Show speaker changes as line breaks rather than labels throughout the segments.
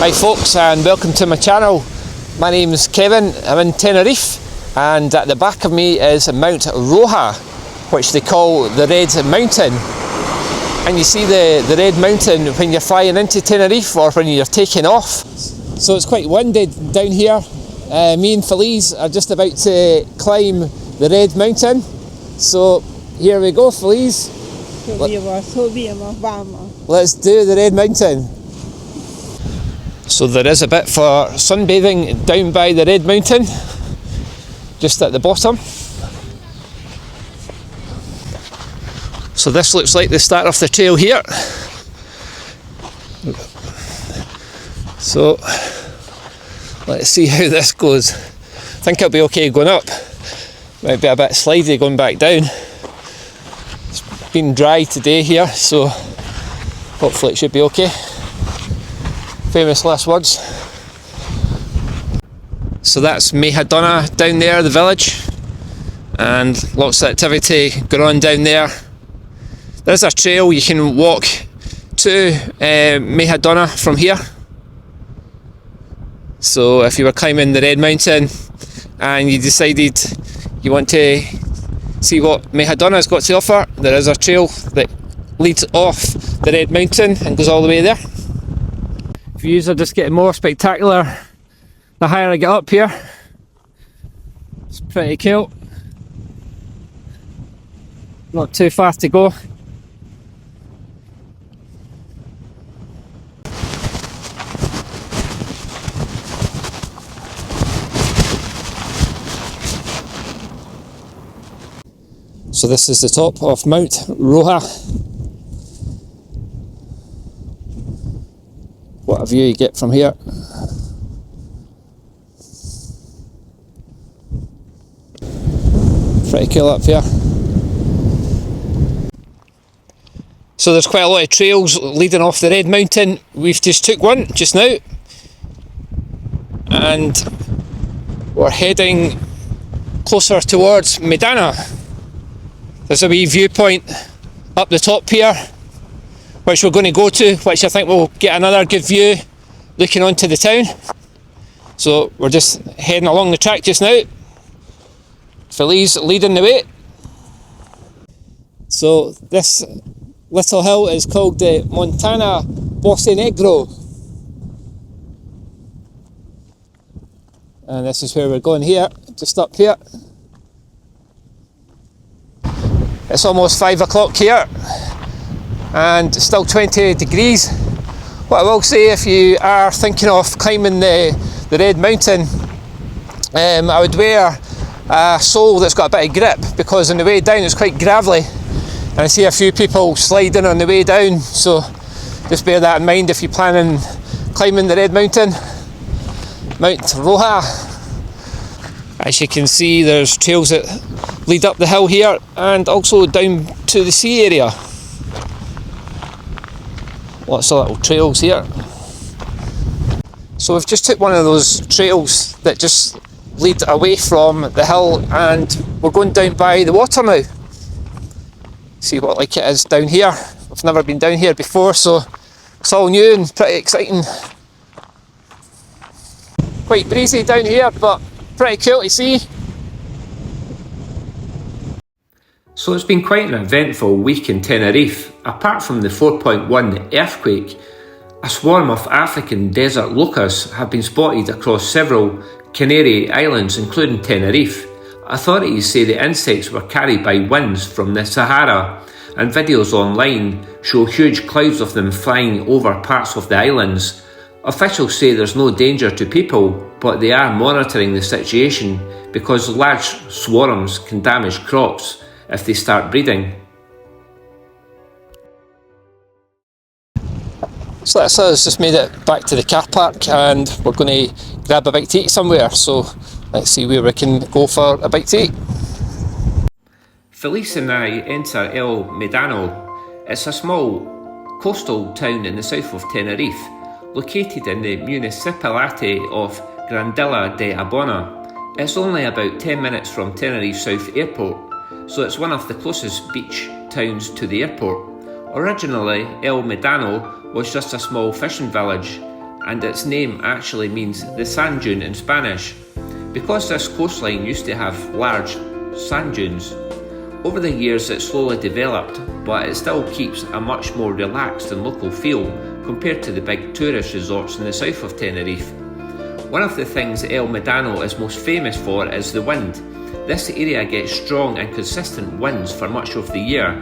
Hi folks, and welcome to my channel. My name is Kevin. I'm in Tenerife, and at the back of me is Mount Roja, which they call the Red Mountain. And you see the Red Mountain when you're flying into Tenerife or when you're taking off. So it's quite windy down here. Me and Feliz are just about to climb the Red Mountain. So here we go, Feliz. Let's do the Red Mountain. So there is a bit for sunbathing down by the Red Mountain, just at the bottom. So this looks like the start of the trail here. So let's see how this goes. I think it'll be okay going up. Might be a bit slidey going back down. It's been dry today here, so hopefully it should be okay. Famous last words. So that's Medano down there, the village, and lots of activity going on down there. There's a trail you can walk to Medano from here. So if you were climbing the Red Mountain and you decided you want to see what Medano's got to offer, there is a trail that leads off the Red Mountain and goes all the way there. Views are just getting more spectacular the higher I get up here. It's pretty cool. Not too far to go. So this is the top of Mount Roja. What a view you get from here. Pretty cool up here. So there's quite a lot of trails leading off the Red Mountain. We've just took one just now, and we're heading closer towards Medano. There's a wee viewpoint up the top here, which we're going to go to, which I think will get another good view looking onto the town. So we're just heading along the track just now. Feliz leading the way. So this little hill is called the Montaña Roja. And this is where we're going here, just up here. It's almost 5 o'clock here, and still 20 degrees. What I will say, if you are thinking of climbing the Red Mountain, I would wear a sole that's got a bit of grip, because on the way down it's quite gravelly, and I see a few people sliding on the way down, so just bear that in mind if you're planning climbing the Red Mountain, Mount Roja. As you can see, there's trails that lead up the hill here and also down to the sea area. Lots of little trails here. So we've just took one of those trails that just lead away from the hill, and we're going down by the water now. See what like it is down here. I've never been down here before, so it's all new and pretty exciting. Quite breezy down here, but pretty cool to see. So it's been quite an eventful week in Tenerife. Apart from the 4.1 earthquake, a swarm of African desert locusts have been spotted across several Canary Islands, including Tenerife. Authorities say the insects were carried by winds from the Sahara, and videos online show huge clouds of them flying over parts of the islands. Officials say there's no danger to people, but they are monitoring the situation because large swarms can damage crops if they start breeding. So that's us, just made it back to the car park, and we're going to grab a bite to eat somewhere, so let's see where we can go for a bite to eat. Feliz and I enter El Medano. It's a small coastal town in the south of Tenerife, located in the municipality of Grandilla de Abona. It's only about 10 minutes from Tenerife South Airport, so it's one of the closest beach towns to the airport. Originally, El Medano was just a small fishing village,
and its name actually means the sand dune in Spanish, because this coastline used to have large sand dunes. Over the years it slowly developed, but it still keeps a much more relaxed and local feel compared to the big tourist resorts in the south of Tenerife. One of the things El Medano is most famous for is the wind. This area gets strong and consistent winds for much of the year,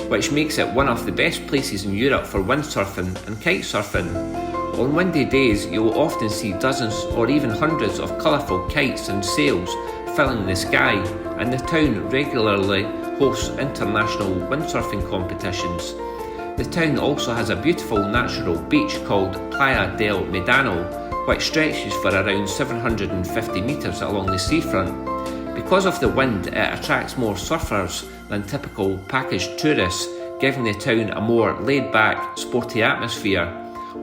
which makes it one of the best places in Europe for windsurfing and kitesurfing. On windy days, you will often see dozens or even hundreds of colourful kites and sails filling the sky, and the town regularly hosts international windsurfing competitions. The town also has a beautiful natural beach called Playa del Medano, which stretches for around 750 metres along the seafront. Because of the wind, it attracts more surfers than typical packaged tourists, giving the town a more laid-back, sporty atmosphere.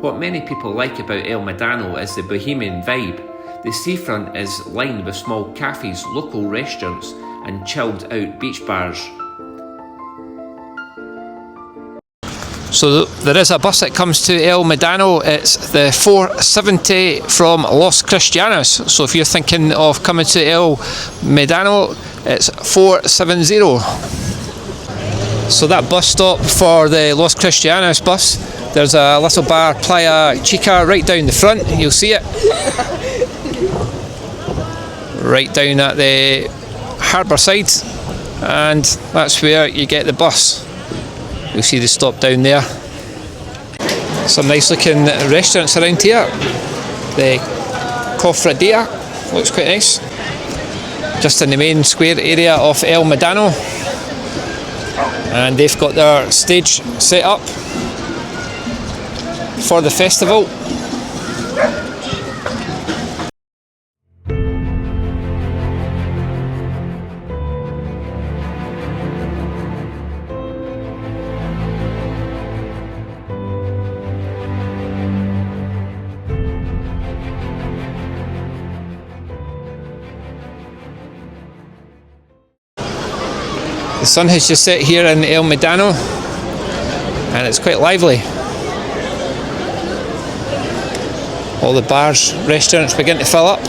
What many people like about El Medano is the bohemian vibe. The seafront is lined with small cafes, local restaurants and chilled out beach bars.
So there is a bus that comes to El Medano. It's the 470 from Los Cristianos. So if you're thinking of coming to El Medano, it's 470. So that bus stop for the Los Cristianos bus, there's a little bar, Playa Chica, right down the front. You'll see it. Right down at the harbour side. And that's where you get the bus. You'll see the stop down there. Some nice looking restaurants around here. The Cofradía looks quite nice. Just in the main square area of El Medano. And they've got their stage set up for the festival. The sun has just set here in El Medano and it's quite lively. All the bars, restaurants begin to fill up.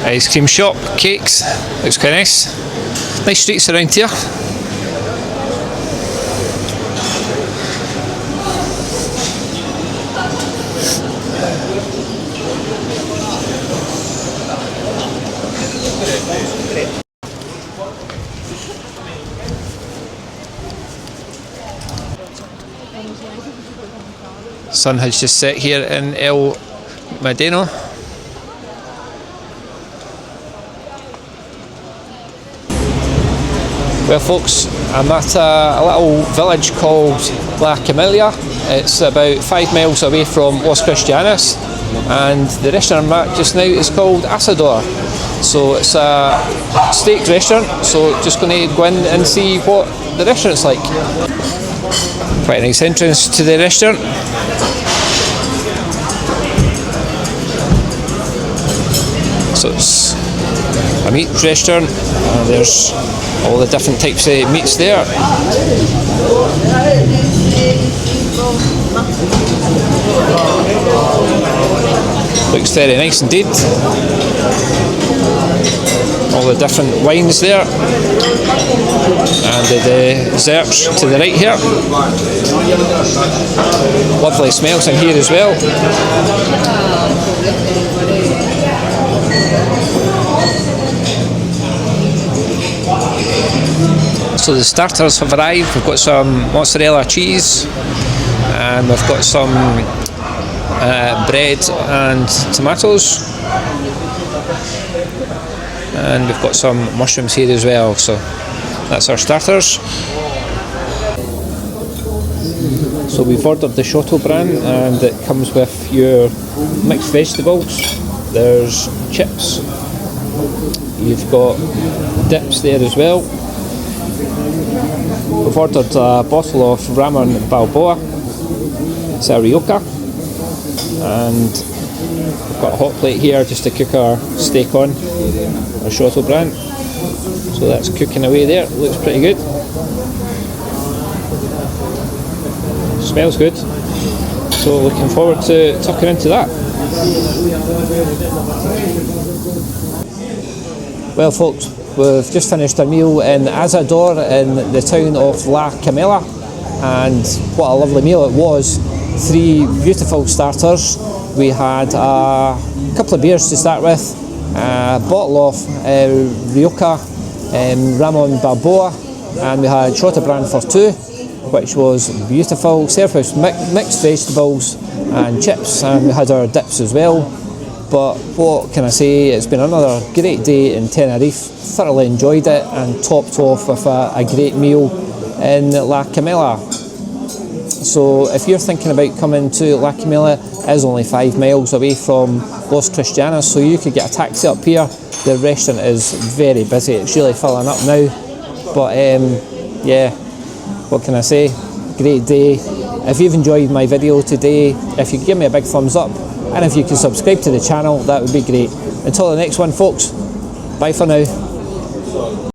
Ice cream shop, cakes, looks quite nice. Nice streets around here. Sun has just set here in El Medano. Well folks, I'm at a little village called La Camella. It's about 5 miles away from Los Cristianos, and the restaurant I'm at just now is called Asador. So it's a steak restaurant, so just going to go in and see what the restaurant's like. Quite a nice entrance to the restaurant. So it's a meat restaurant, and there's all the different types of meats there. Looks very nice indeed. All the different wines there, and the desserts to the right here. Lovely smells in here as well. So the starters have arrived. We've got some mozzarella cheese, and we've got some bread and tomatoes, and we've got some mushrooms here as well. So that's our starters. So we've ordered the Shoto brand, and it comes with your mixed vegetables. There's chips, you've got dips there as well. We've ordered a bottle of ramen balboa, it's a rioja, and We've got a hot plate here just to cook our steak on, our Chateaubriand. So that's cooking away there, looks pretty good. Smells good. So looking forward to tucking into that. Well folks, we've just finished a meal in Asador in the town of La Camella, and what a lovely meal it was. 3 beautiful starters. We had a couple of beers to start with, a bottle of Rioja Ramon Balboa, and we had Chateaubriand for 2, which was beautiful, served with mixed vegetables and chips, and we had our dips as well. But what can I say, it's been another great day in Tenerife, thoroughly enjoyed it, and topped off with a great meal in La Camella. So if you're thinking about coming to La Camella, it is only 5 miles away from Los Cristianos, so you could get a taxi up here. The restaurant is very busy, it's really filling up now, but yeah, what can I say, great day. If you've enjoyed my video today, if you could give me a big thumbs up, and if you could subscribe to the channel, that would be great. Until the next one folks, bye for now.